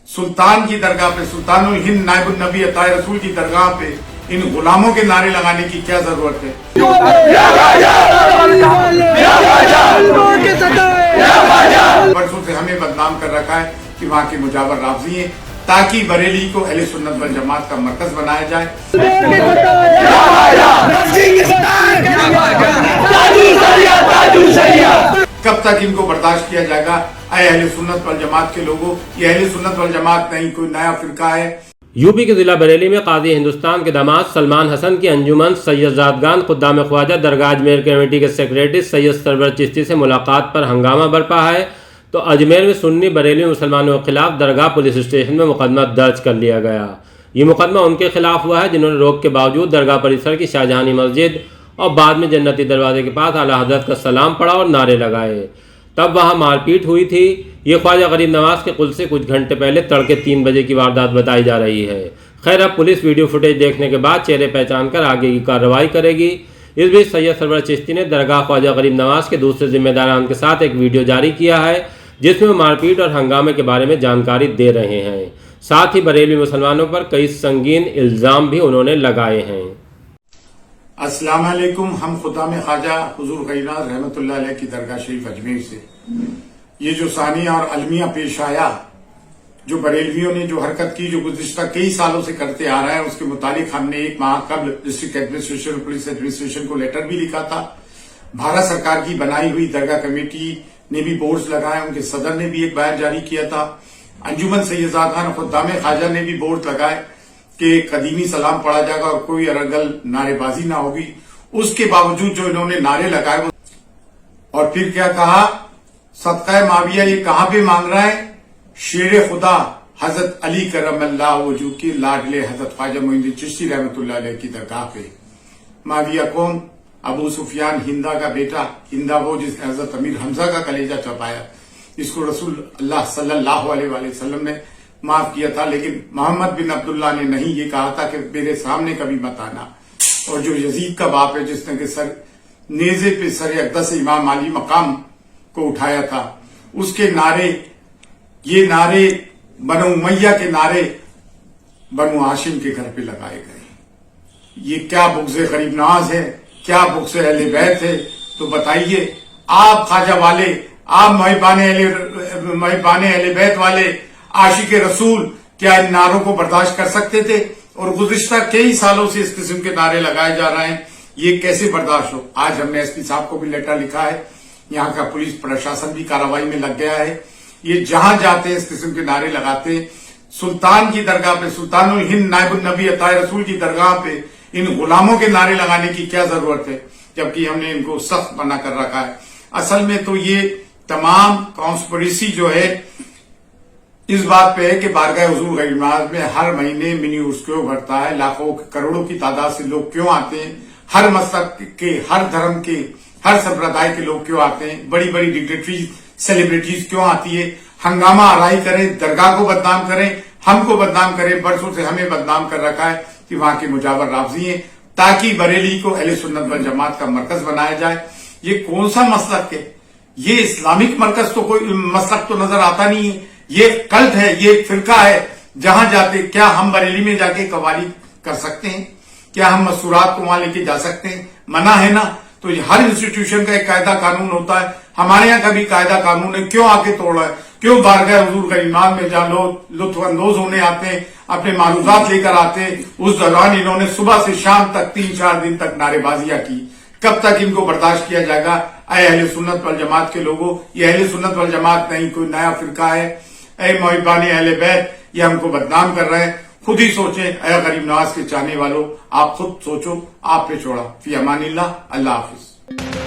सुल्तान की दरगाह पे, सुल्तानुल हिंद नायबुन नबी अताए रसूल की दरगाह पे इन गुलामों के नारे लगाने की क्या जरूरत है? बरसों से हमें बदनाम कर रखा है कि वहाँ के मुजावर रावजी हैं, ताकि बरेली को अहले सुन्नत वल जमात का मरकज बनाया जाए। कब तक इनको बर्दाश्त किया जाएगा? अहले सुन्नत वल जमात के लोगों, ये अहले सुन्नत वल जमात नहीं कोई नया फिरका है। यूपी के जिला बरेली में काजी हिंदुस्तान के दामाद सलमान हसन की अंजुमन सैयद ज़ादगान खुद्दाम ख्वाजा दरगाह अजमेर कमेटी के सेक्रेटरी सैयद सरवर चिश्ती से मुलाकात पर हंगामा बरपा है, तो अजमेर में सुन्नी बरेली मुसलमानों के खिलाफ दरगाह पुलिस स्टेशन में मुकदमा दर्ज कर लिया गया। ये मुकदमा उनके खिलाफ हुआ है जिन्होंने रोक के बावजूद दरगाह परिसर की शाहजहानी मस्जिद और बाद में जन्नती दरवाजे के पास आला हजरत का सलाम पढ़ा और नारे लगाए। तब वहाँ मारपीट हुई थी। ये ख्वाजा गरीब नवाज के कुल से कुछ घंटे पहले तड़के 3 बजे की वारदात बताई जा रही है। खैर, अब पुलिस वीडियो फुटेज देखने के बाद चेहरे पहचान कर आगे की कार्रवाई करेगी। इस बीच सैयद सरवर चिश्ती ने दरगाह ख्वाजा गरीब नवाज के दूसरे जिम्मेदारान के साथ एक वीडियो जारी किया है जिसमें वो मारपीट और हंगामे के बारे में जानकारी दे रहे हैं। साथ ही बरेली मुसलमानों पर कई संगीन इल्जाम भी उन्होंने लगाए हैं। अस्सलाम वालेकुम। हम खुद्दाम ख्वाजा हुजूर गरीबनाज रहमतुल्लाह अलैह की दरगाह शरीफ अजमेर से ये जो सानिया और अलमिया पेश आया, जो बरेलवियों ने जो हरकत की, जो गुज़िश्ता कई सालों से करते आ रहा है, उसके मुताबिक हमने 1 माह कबल डिस्ट्रिक्ट एडमिनिस्ट्रेशन, पुलिस एडमिनिस्ट्रेशन को लेटर भी लिखा था। भारत सरकार की बनाई हुई दरगाह कमेटी ने भी बोर्ड्स लगाए, उनके सदर ने भी एक बयान जारी किया था। अंजुमन सैयद ज़ादगान खुद्दाम ख्वाजा ने भी बोर्ड लगाए कि कदीमी सलाम पढ़ा जाएगा और कोई अरगल नारेबाजी ना होगी। उसके बावजूद जो इन्होंने नारे लगाए, और फिर क्या कहा, सदका माविया ये कहां पे मांग रहा है? शेर खुदा हजरत अली करमल्लाह वजू की लाडले हजरत ख्वाजा मोइनुद्दीन चिश्ती रहमतुल्लाह अलैह की दरगाह पे। माविया कौन? अबू सुफियान हिंदा का बेटा, हिंदा वो जिसने हजरत अमीर हमजा का कलेजा चपाया। इसको रसूल अल्लाह सल्लल्लाहु अलैहि वसल्लम ने माफ किया था, लेकिन मोहम्मद बिन अब्दुल्ला ने नहीं, ये कहा था कि मेरे सामने कभी मत आना। और जो यजीद का बाप है जिसने के सर नेजे पे सर अक़दस से इमाम अली मकाम को उठाया था, उसके नारे, ये नारे बनु उमैया के नारे बनु हाशिम के घर पे लगाए गए। ये क्या बुग़्ज़े गरीब नवाज है, क्या बुग़्ज़े अहले बैत है? तो बताइए, आप ख्वाजा वाले, आप महबाने अहले बैत वाले, आशिक रसूल, क्या इन नारों को बर्दाश्त कर सकते थे? और गुज़िश्ता कई सालों से इस किस्म के नारे लगाए जा रहे हैं, ये कैसे बर्दाश्त हो? आज हमने एसपी साहब को भी लेटर लिखा है, यहाँ का पुलिस प्रशासन भी कार्रवाई में लग गया है। ये जहां जाते हैं इस किस्म के नारे लगाते हैं। सुल्तान की दरगाह पे, सुल्तानुल हिंद नायबुन नबी अताए रसूल की दरगाह पे इन गुलामों के नारे लगाने की क्या जरूरत है, जबकि हमने इनको सख्त मना कर रखा है। असल में तो ये तमाम कॉन्स्पिरेसी जो है इस बात पे है कि बारगाह हुजूर गरीबनाज में हर महीने मिनी उर्स क्यों भरता है, लाखों करोड़ों की तादाद से लोग क्यों आते हैं, हर मसलब के, हर धर्म के, हर संप्रदाय के लोग क्यों आते हैं, बड़ी बड़ी डिग्नेटरीज, सेलिब्रिटीज क्यों आती है, हंगामा आराई करें, दरगाह को बदनाम करें, हमको बदनाम करें। बरसों से हमें बदनाम कर रखा है कि वहां के मुजावर रावजी हैं, ताकि बरेली को अहले सुन्नत वल जमात का मरकज बनाया जाए। ये कौन सा मसलक है? ये इस्लामिक मरकज तो कोई मसलक तो नजर आता नहीं है। ये कल्ट है, ये एक फिरका है। जहां जाते, क्या हम बरेली में जाके कवाली कर सकते हैं? क्या हम मसूरात को वहां लेके जा सकते हैं? मना है ना। तो हर इंस्टीट्यूशन का एक कायदा कानून होता है, हमारे यहाँ का भी कायदा कानून है। क्यों आके तोड़ा है? क्यों बारगाह हुजूर गरीबनाज में जहां लोग लुत्फअंदोज होने आते हैं, अपने मालूमात लेकर आते हैं, उस दौरान इन्होंने सुबह से शाम तक 3-4 दिन तक नारेबाजियां की। कब तक इनको बर्दाश्त किया जाएगा? अहले सुन्नत वल जमात के लोगों, ये अहले सुन्नत वल जमात नहीं कोई नया फिरका है। ऐ महबाने अहले बैत, ये हमको बदनाम कर रहे हैं। खुद ही सोचें, ऐ गरीब नवाज के चाहने वालों, आप खुद सोचो, आप पे छोड़ा। फी अमानिल्लाह, अल्लाह हाफिज।